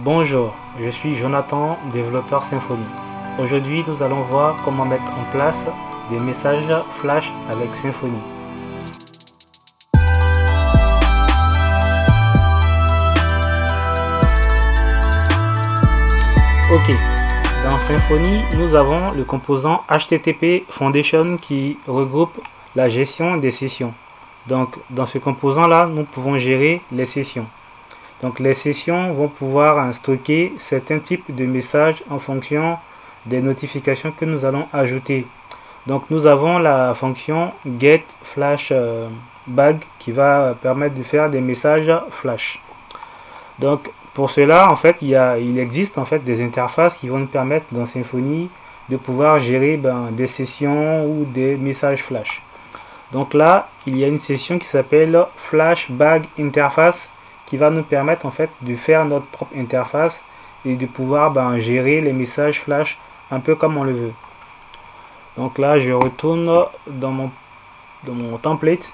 Bonjour, je suis Jonathan, développeur Symfony. Aujourd'hui, nous allons voir comment mettre en place des messages flash avec Symfony. Ok, dans Symfony, nous avons le composant HTTP Foundation qui regroupe la gestion des sessions. Donc, dans ce composant-là, nous pouvons gérer les sessions. Donc les sessions vont pouvoir stocker certains types de messages en fonction des notifications que nous allons ajouter. Donc nous avons la fonction getFlashBag qui va permettre de faire des messages flash. Donc pour cela, en fait, il existe en fait des interfaces qui vont nous permettre dans Symfony de pouvoir gérer des sessions ou des messages flash. Donc là, il y a une session qui s'appelle FlashBag Interface qui va nous permettre en fait de faire notre propre interface et de pouvoir gérer les messages flash un peu comme on le veut. Donc là je retourne dans mon template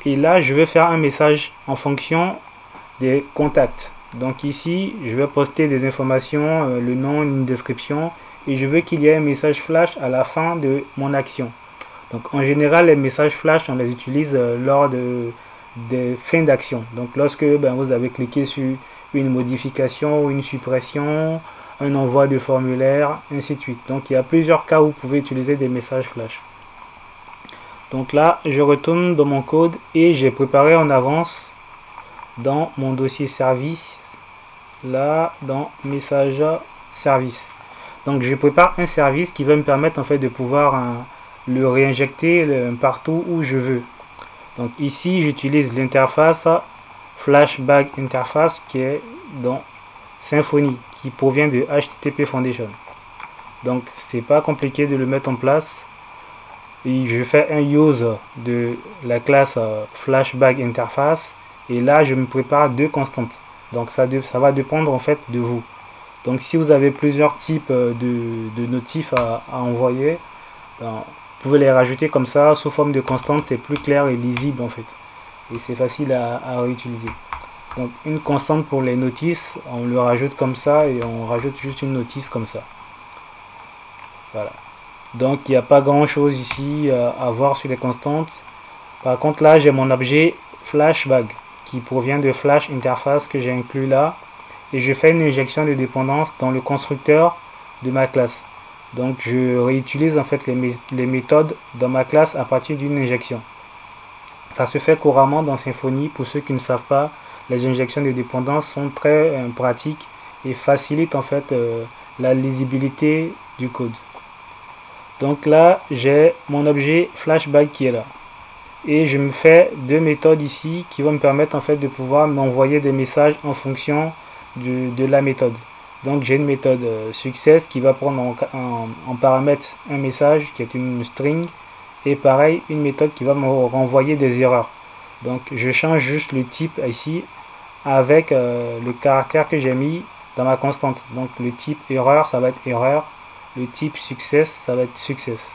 et là je vais faire un message en fonction des contacts. Donc ici je vais poster des informations, le nom, une description, et je veux qu'il y ait un message flash à la fin de mon action. Donc en général les messages flash on les utilise lors des fins d'action. Donc lorsque vous avez cliqué sur une modification ou une suppression, un envoi de formulaire, ainsi de suite. Donc il y a plusieurs cas où vous pouvez utiliser des messages flash. Donc là je retourne dans mon code et j'ai préparé en avance dans mon dossier service, là dans message service. Donc je prépare un service qui va me permettre en fait de pouvoir le réinjecter partout où je veux. Donc ici j'utilise l'interface FlashBag Interface qui est dans Symfony, qui provient de HTTP Foundation. Donc c'est pas compliqué de le mettre en place. Et je fais un use de la classe FlashBag Interface et là je me prépare deux constantes. Donc ça va dépendre en fait de vous. Donc si vous avez plusieurs types de notifs à envoyer, vous pouvez les rajouter comme ça sous forme de constante, c'est plus clair et lisible en fait. Et c'est facile à réutiliser. Donc une constante pour les notices, on le rajoute comme ça et on rajoute juste une notice comme ça. Voilà. Donc il n'y a pas grand chose ici à voir sur les constantes. Par contre là j'ai mon objet FlashBag qui provient de Flash Interface que j'ai inclus là. Et je fais une injection de dépendance dans le constructeur de ma classe. Donc je réutilise en fait les méthodes dans ma classe à partir d'une injection. Ça se fait couramment dans Symfony. Pour ceux qui ne savent pas, les injections de dépendance sont très pratiques et facilitent en fait la lisibilité du code. Donc là j'ai mon objet FlashBag qui est là. Et je me fais deux méthodes ici qui vont me permettre en fait de pouvoir m'envoyer des messages en fonction de la méthode. Donc j'ai une méthode success qui va prendre en paramètre un message qui est une string, et pareil une méthode qui va me renvoyer des erreurs. Donc je change juste le type ici avec le caractère que j'ai mis dans ma constante. Donc le type erreur ça va être erreur, le type success ça va être success.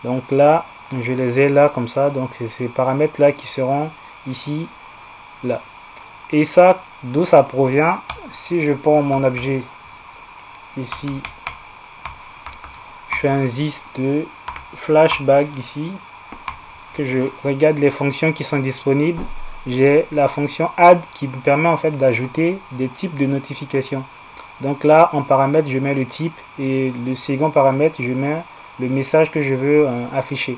Donc là je les ai là comme ça, donc c'est ces paramètres là qui seront ici là. Et ça, d'où ça provient? Si je prends mon objet ici, je fais un this de FlashBag ici, que je regarde les fonctions qui sont disponibles, j'ai la fonction add qui me permet en fait d'ajouter des types de notifications. Donc là en paramètre je mets le type et le second paramètre je mets le message que je veux afficher.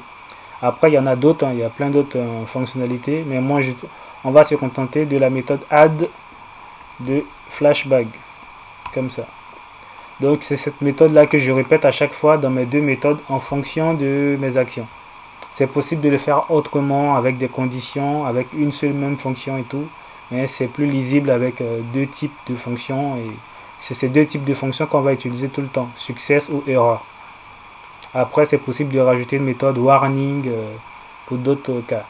Après il y en a d'autres, il y a plein d'autres fonctionnalités, mais moi on va se contenter de la méthode add de FlashBag, comme ça. Donc c'est cette méthode là que je répète à chaque fois dans mes deux méthodes en fonction de mes actions. C'est possible de le faire autrement avec des conditions, avec une seule même fonction et tout, mais c'est plus lisible avec deux types de fonctions, et c'est ces deux types de fonctions qu'on va utiliser tout le temps, success ou erreur. Après c'est possible de rajouter une méthode warning pour d'autres cas.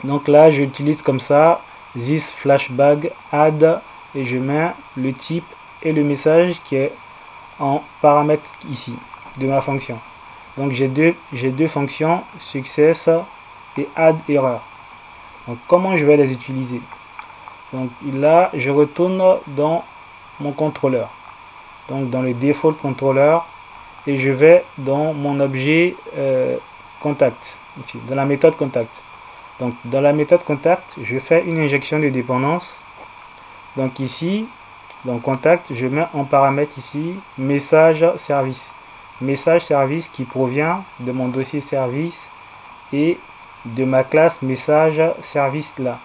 Donc là j'utilise comme ça this FlashBag add et je mets le type et le message qui est en paramètre ici de ma fonction. Donc j'ai deux fonctions, success et add erreur. Donc comment je vais les utiliser? Donc là, je retourne dans mon contrôleur. Donc dans le default contrôleur. Et je vais dans mon objet contact. Ici, dans la méthode contact. Donc dans la méthode contact, je fais une injection de dépendance. Donc ici, dans contact, je mets en paramètre ici message service. Message service qui provient de mon dossier service et de ma classe message service là.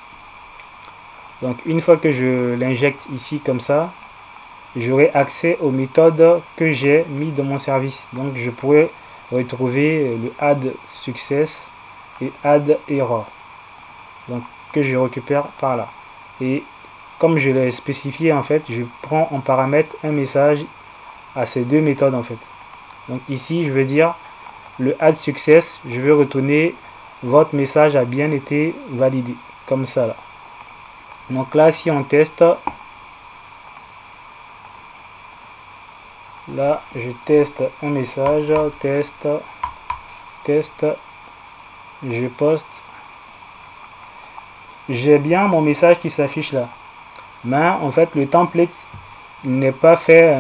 Donc une fois que je l'injecte ici comme ça, j'aurai accès aux méthodes que j'ai mis dans mon service. Donc je pourrais retrouver le add success et add error. Donc que je récupère par là. Et comme je l'ai spécifié en fait, je prends en paramètre un message à ces deux méthodes en fait. Donc ici je vais dire le add success, je vais retourner votre message a bien été validé. Comme ça là. Donc là si on teste, là je teste un message, test, je poste, j'ai bien mon message qui s'affiche là, mais en fait le template n'est pas fait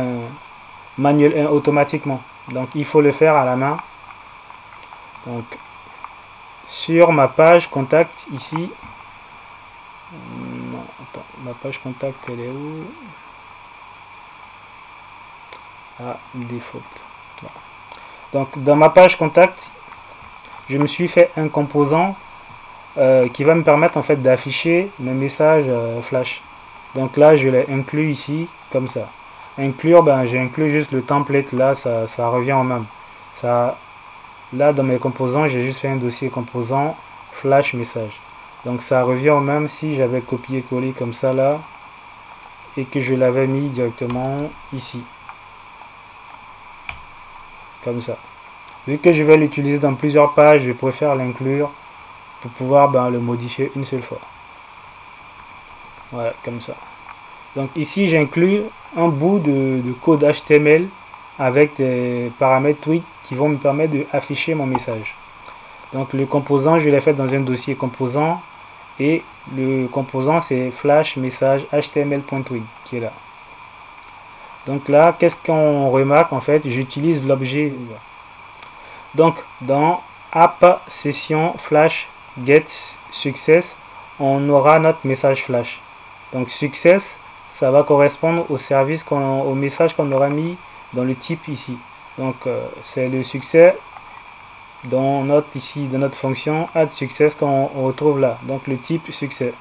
manuel automatiquement, donc il faut le faire à la main. Donc sur ma page contact ici, non, attends, ma page contact elle est où? Ah, default. Voilà. Donc dans ma page contact, je me suis fait un composant qui va me permettre en fait d'afficher mes messages flash. Donc là je l'ai inclus ici comme ça. Inclure, ben j'ai inclus juste le template là, ça revient au même. Ça, là dans mes composants j'ai juste fait un dossier composant flash message. Donc ça revient au même si j'avais copié-collé comme ça là et que je l'avais mis directement ici. Comme ça. Vu que je vais l'utiliser dans plusieurs pages, je préfère l'inclure pour pouvoir le modifier une seule fois. Voilà, comme ça. Donc ici, j'inclus un bout de code HTML avec des paramètres tweak qui vont me permettre d'afficher mon message. Donc le composant, je l'ai fait dans un dossier composant et le composant c'est flash message html.tweak qui est là. Donc là, qu'est-ce qu'on remarque en fait? J'utilise l'objet. Donc dans app session flash get success, on aura notre message flash. Donc success, ça va correspondre au service au message qu'on aura mis dans le type ici. Donc c'est le succès dans notre fonction add success qu'on retrouve là. Donc le type succès.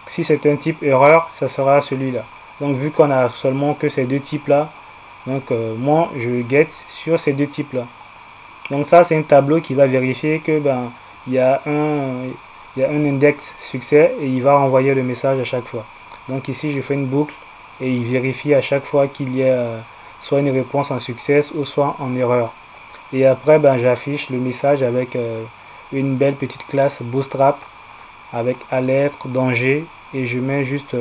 Si c'est un type erreur, ça sera celui-là. Donc vu qu'on a seulement que ces deux types là, donc moi je get sur ces deux types là. Donc ça c'est un tableau qui va vérifier que il y a un index succès et il va renvoyer le message à chaque fois. Donc ici je fais une boucle et il vérifie à chaque fois qu'il y a soit une réponse en succès ou soit en erreur. Et après j'affiche le message avec une belle petite classe bootstrap avec alerte, danger et je mets juste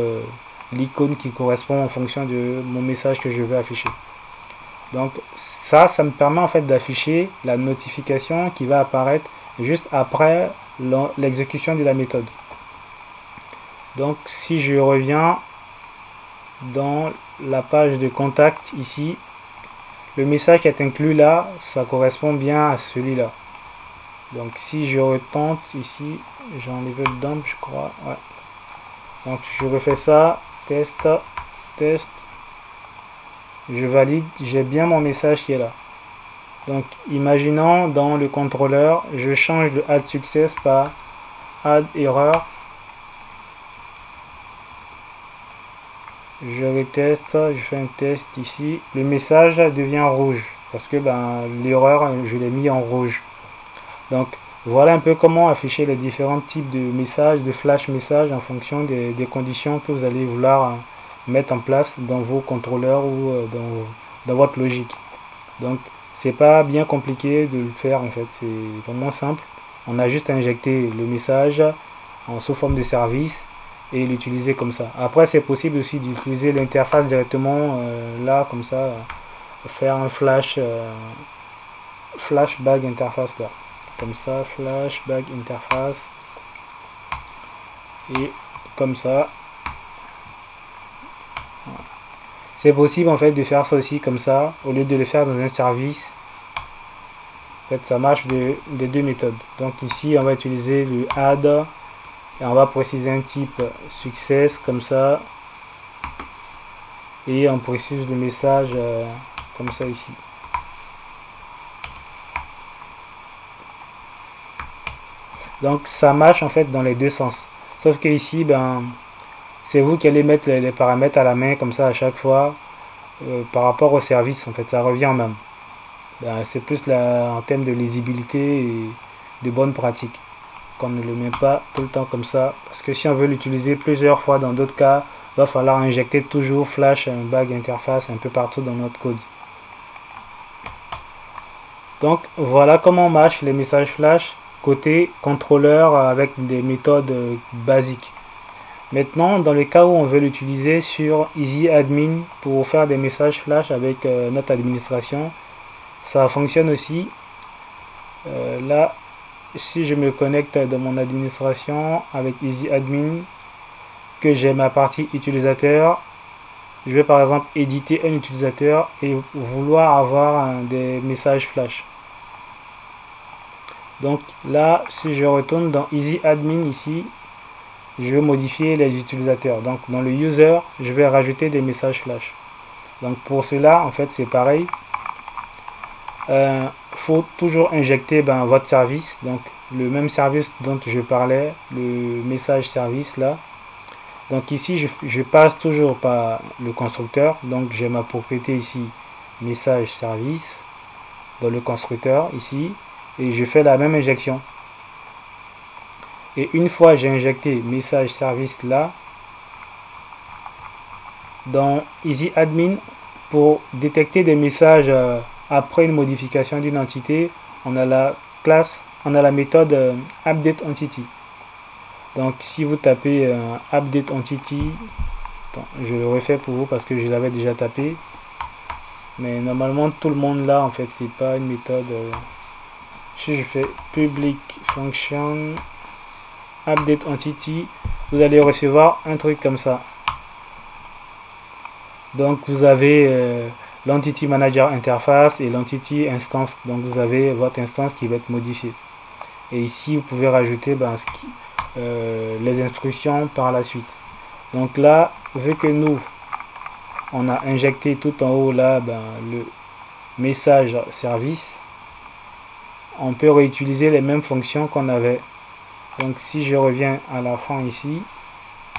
l'icône qui correspond en fonction de mon message que je veux afficher. Donc ça me permet en fait d'afficher la notification qui va apparaître juste après l'exécution de la méthode. Donc si je reviens dans la page de contact ici, le message qui est inclus là, ça correspond bien à celui-là. Donc si je retente ici, j'ai enlevé le dump je crois. Ouais. Donc je refais ça, test, je valide, j'ai bien mon message qui est là. Donc imaginons dans le contrôleur, je change le add success par add error. Je reteste, je fais un test ici. Le message devient rouge parce que l'erreur je l'ai mis en rouge. Donc voilà un peu comment afficher les différents types de messages, de flash messages en fonction des conditions que vous allez vouloir mettre en place dans vos contrôleurs ou dans votre logique. Donc c'est pas bien compliqué de le faire en fait, c'est vraiment simple. On a juste à injecter le message sous forme de service et l'utiliser comme ça. Après c'est possible aussi d'utiliser l'interface directement là comme ça, faire un flashback interface là. Comme ça, flashback interface et comme ça C'est possible en fait de faire ça aussi comme ça, au lieu de le faire dans un service. En fait, ça marche des deux méthodes. Donc ici, on va utiliser le add et on va préciser un type success comme ça. Et on précise le message comme ça ici. Donc ça marche en fait dans les deux sens. Sauf que ici, ben, c'est vous qui allez mettre les paramètres à la main comme ça à chaque fois par rapport au service. En fait, ça revient en même. Ben, c'est plus en termes de lisibilité et de bonne pratique qu'on ne le met pas tout le temps comme ça. Parce que si on veut l'utiliser plusieurs fois dans d'autres cas, il va falloir injecter toujours Flash, un bag interface un peu partout dans notre code. Donc voilà comment marchent les messages Flash côté contrôleur avec des méthodes basiques. Maintenant, dans le cas où on veut l'utiliser sur EasyAdmin pour faire des messages Flash avec notre administration, ça fonctionne aussi. Là, si je me connecte dans mon administration avec EasyAdmin, que j'ai ma partie utilisateur, je vais par exemple éditer un utilisateur et vouloir avoir des messages Flash. Donc là, si je retourne dans EasyAdmin ici, je vais modifier les utilisateurs. Donc dans le user, je vais rajouter des messages Flash. Donc pour cela, en fait, c'est pareil. Faut toujours injecter votre service, donc le même service dont je parlais, le message service là. Donc ici, je passe toujours par le constructeur. Donc j'ai ma propriété ici, message service, dans le constructeur ici. Et je fais la même injection. Et une fois j'ai injecté message service là, dans EasyAdmin, pour détecter des messages après une modification d'une entité, on a la méthode updateEntity. Donc si vous tapez updateEntity, je le refais pour vous parce que je l'avais déjà tapé, mais normalement tout le monde là en fait, c'est pas une méthode. Si je fais public function updateEntity, vous allez recevoir un truc comme ça. Donc vous avez l'entity manager interface et l'entity instance. Donc vous avez votre instance qui va être modifiée. Et ici vous pouvez rajouter les instructions par la suite. Donc là, vu que nous on a injecté tout en haut là le message service, on peut réutiliser les mêmes fonctions qu'on avait. Donc si je reviens à la fin ici,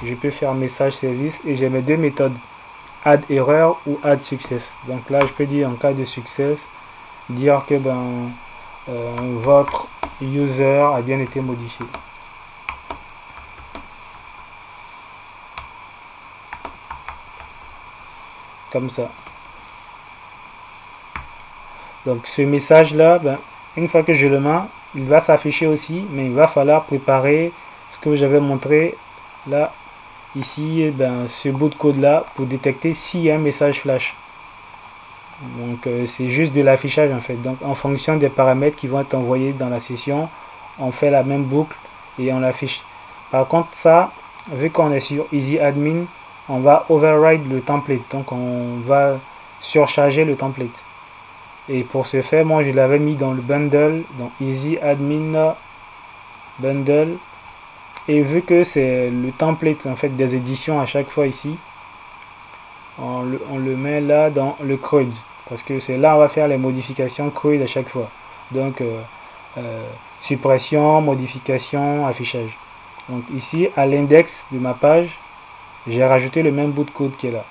je peux faire message service et j'ai mes deux méthodes, add erreur ou add success. Donc là je peux dire en cas de success, dire que votre user a bien été modifié. Comme ça. Donc ce message là, une fois que je le mets, il va s'afficher aussi, mais il va falloir préparer ce que j'avais montré là, ici, ce bout de code là, pour détecter s'il y a un message flash. Donc c'est juste de l'affichage en fait. Donc en fonction des paramètres qui vont être envoyés dans la session, on fait la même boucle et on l'affiche. Par contre ça, vu qu'on est sur EasyAdmin, on va override le template. Donc on va surcharger le template. Et pour ce faire, moi je l'avais mis dans le bundle, dans EasyAdmin bundle. Et vu que c'est le template en fait des éditions à chaque fois ici, on le met là dans le CRUD. Parce que c'est là on va faire les modifications CRUD à chaque fois. Donc suppression, modification, affichage. Donc ici à l'index de ma page, j'ai rajouté le même bout de code qui est là.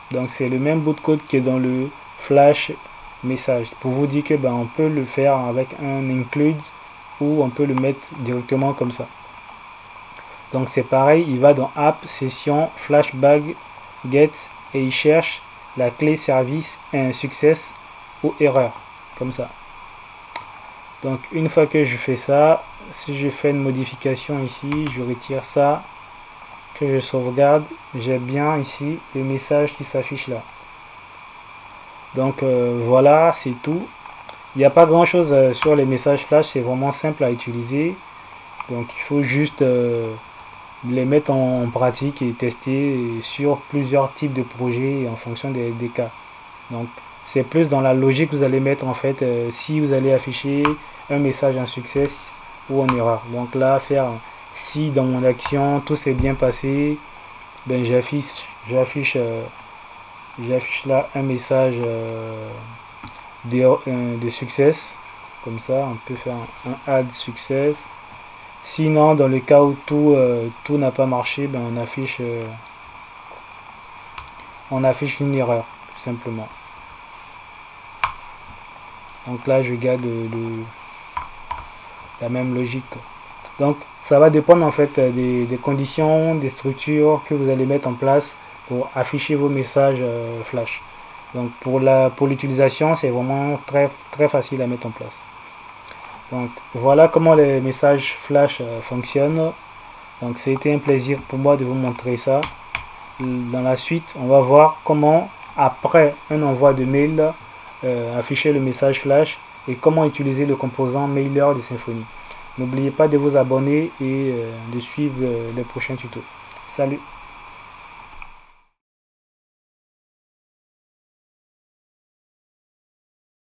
Donc c'est le même bout de code qui est dans le flash message, pour vous dire que on peut le faire avec un include ou on peut le mettre directement comme ça. Donc c'est pareil, il va dans app, session, flashbag, get et il cherche la clé service et un success ou erreur, comme ça. Donc une fois que je fais ça, si je fais une modification ici, je retire ça, que je sauvegarde, j'ai bien ici le message qui s'affiche là. Donc voilà, c'est tout. Il n'y a pas grand chose sur les messages flash, c'est vraiment simple à utiliser. Donc il faut juste les mettre en pratique et tester sur plusieurs types de projets en fonction des cas. Donc c'est plus dans la logique que vous allez mettre en fait si vous allez afficher un message en succès ou en erreur. Donc là, faire si dans mon action tout s'est bien passé, ben j'affiche là un message de succès. Comme ça, on peut faire un add success. Sinon, dans le cas où tout n'a pas marché, ben on affiche une erreur, tout simplement. Donc là, je garde la même logique. Donc, ça va dépendre en fait des conditions, des structures que vous allez mettre en place pour afficher vos messages flash. Donc, pour l'utilisation, c'est vraiment très, très facile à mettre en place. Donc, voilà comment les messages flash fonctionnent. Donc, c'était un plaisir pour moi de vous montrer ça. Dans la suite, on va voir comment, après un envoi de mail, afficher le message flash et comment utiliser le composant mailer de Symfony. N'oubliez pas de vous abonner et de suivre les prochains tutos. Salut!